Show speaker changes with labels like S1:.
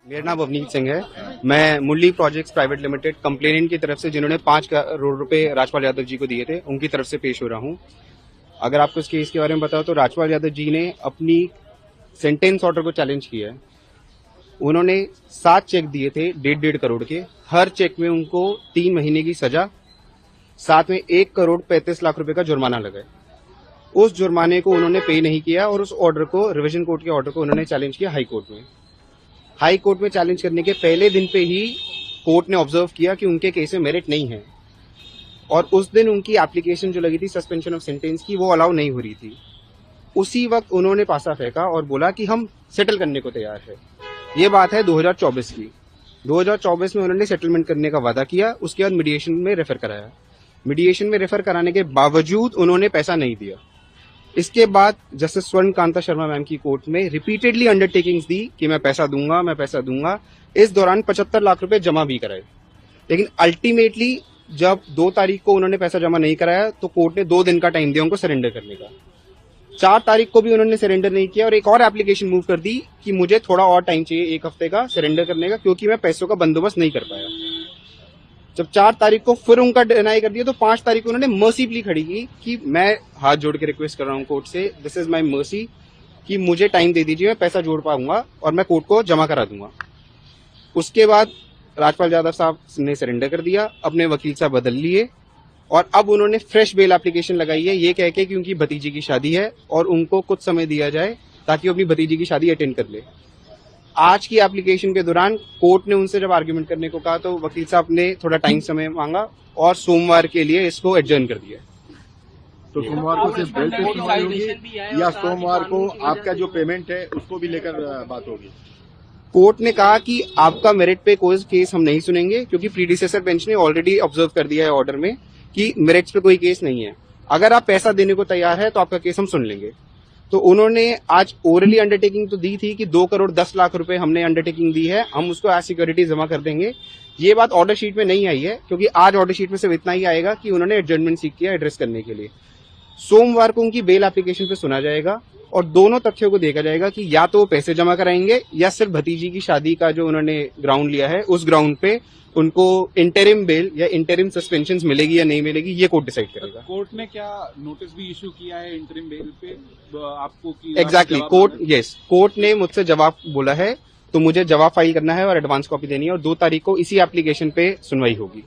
S1: मेरा नाम अवनीत सिंह है। मैं मुरली प्रोजेक्ट्स प्राइवेट लिमिटेड कंप्लेनेंट की तरफ से जिन्होंने 5 करोड़ रुपए राजपाल यादव जी को दिए थे, उनकी तरफ से पेश हो रहा हूं। अगर आपको इस केस के बारे में बताओ तो राजपाल यादव जी ने अपनी सेंटेंस ऑर्डर को चैलेंज किया है। उन्होंने 7 चेक दिए थे 1.5 करोड़ के। हर चेक में उनको 3 महीने की सजा, साथ में 1 करोड़ 35 लाख रुपए का जुर्माना लगा है। उस जुर्माने को उन्होंने पे नहीं किया और उस ऑर्डर को, रिवीजन कोर्ट के ऑर्डर को उन्होंने चैलेंज किया हाई कोर्ट में। हाई कोर्ट में चैलेंज करने के पहले दिन पे ही कोर्ट ने ऑब्जर्व किया कि उनके केस में मेरिट नहीं है और उस दिन उनकी एप्लीकेशन जो लगी थी सस्पेंशन ऑफ सेंटेंस की, वो अलाउ नहीं हो रही थी। उसी वक्त उन्होंने पासा फेंका और बोला कि हम सेटल करने को तैयार है। ये बात है 2024 की। 2024 में उन्होंने सेटलमेंट करने का वादा किया, उसके बाद मीडिएशन में रेफर कराया। मीडिएशन में रेफर कराने के बावजूद उन्होंने पैसा नहीं दिया। इसके बाद जस्टिस स्वर्ण कांता शर्मा मैम की कोर्ट में रिपीटेडली अंडरटेकिंग्स दी कि मैं पैसा दूंगा। इस दौरान 75 लाख रुपए जमा भी कराए, लेकिन अल्टीमेटली जब 2 तारीख को उन्होंने पैसा जमा नहीं कराया तो कोर्ट ने 2 दिन का टाइम दिया उनको सरेंडर करने का। 4 तारीख को भी उन्होंने सरेंडर नहीं किया और एक और एप्लीकेशन मूव कर दी कि मुझे थोड़ा और टाइम चाहिए, 1 हफ्ते का सरेंडर करने का, क्योंकि मैं पैसों का बंदोबस्त नहीं कर पाया। जब 4 तारीख को फिर उनका डिनाई कर दिया तो 5 तारीख को उन्होंने मर्सी प्ली खड़ी की कि मैं हाथ जोड़ के रिक्वेस्ट कर रहा हूं कोर्ट से, दिस इज माय मर्सी, कि मुझे टाइम दे दीजिए, मैं पैसा जोड़ पाऊंगा और मैं कोर्ट को जमा करा दूंगा। उसके बाद राजपाल यादव साहब ने सरेंडर कर दिया, अपने वकील साहब बदल लिए और अब उन्होंने फ्रेश बेल एप्लीकेशन लगाई है, ये कह के कि उनकी भतीजी की शादी है और उनको कुछ समय दिया जाए ताकि वो अपनी भतीजी की शादी अटेंड कर ले। आज की एप्लीकेशन के दौरान कोर्ट ने उनसे जब आर्ग्यूमेंट करने को कहा तो वकील साहब ने थोड़ा टाइम समय मांगा और सोमवार के लिए इसको एडजर्न कर दिया।
S2: तो सोमवार को सिर्फ बेल पे सुनवाई होगी या सोमवार को आपका जो पेमेंट है उसको भी लेकर बात होगी?
S1: कोर्ट ने कहा कि आपका मेरिट पे कोई केस हम नहीं सुनेंगे, क्योंकि प्रीडिसेसर बेंच ने ऑलरेडी ऑब्जर्व कर दिया है ऑर्डर में कि मेरिट्स पे कोई केस नहीं है। अगर आप पैसा देने को तैयार है तो आपका केस हम सुन लेंगे। तो उन्होंने आज ओरली अंडरटेकिंग तो दी थी कि 2 करोड़ 10 लाख रुपए हमने अंडरटेकिंग दी है, हम उसको एज सिक्योरिटी जमा कर देंगे। ये बात ऑर्डर शीट में नहीं आई है, क्योंकि आज ऑर्डर शीट में सिर्फ इतना ही आएगा कि उन्होंने एडजर्नमेंट सीख किया एड्रेस करने के लिए। सोमवार को उनकी बेल एप्लीकेशन पे सुना जाएगा और दोनों तथ्यों को देखा जाएगा कि या तो वो पैसे जमा कराएंगे या सिर्फ भतीजी की शादी का जो उन्होंने ग्राउंड लिया है उस ग्राउंड पे उनको इंटरिम बेल या इंटरिम सस्पेंशन मिलेगी या नहीं मिलेगी, ये कोर्ट डिसाइड करेगा।
S3: कोर्ट ने क्या नोटिस भी इशू किया है इंटरिम बेल पे आपको?
S1: एग्जैक्टली, कोर्ट ने मुझसे जवाब बोला है, तो मुझे जवाब फाइल करना है और एडवांस कॉपी देनी है और 2 तारीख को इसी एप्लीकेशन पे सुनवाई होगी।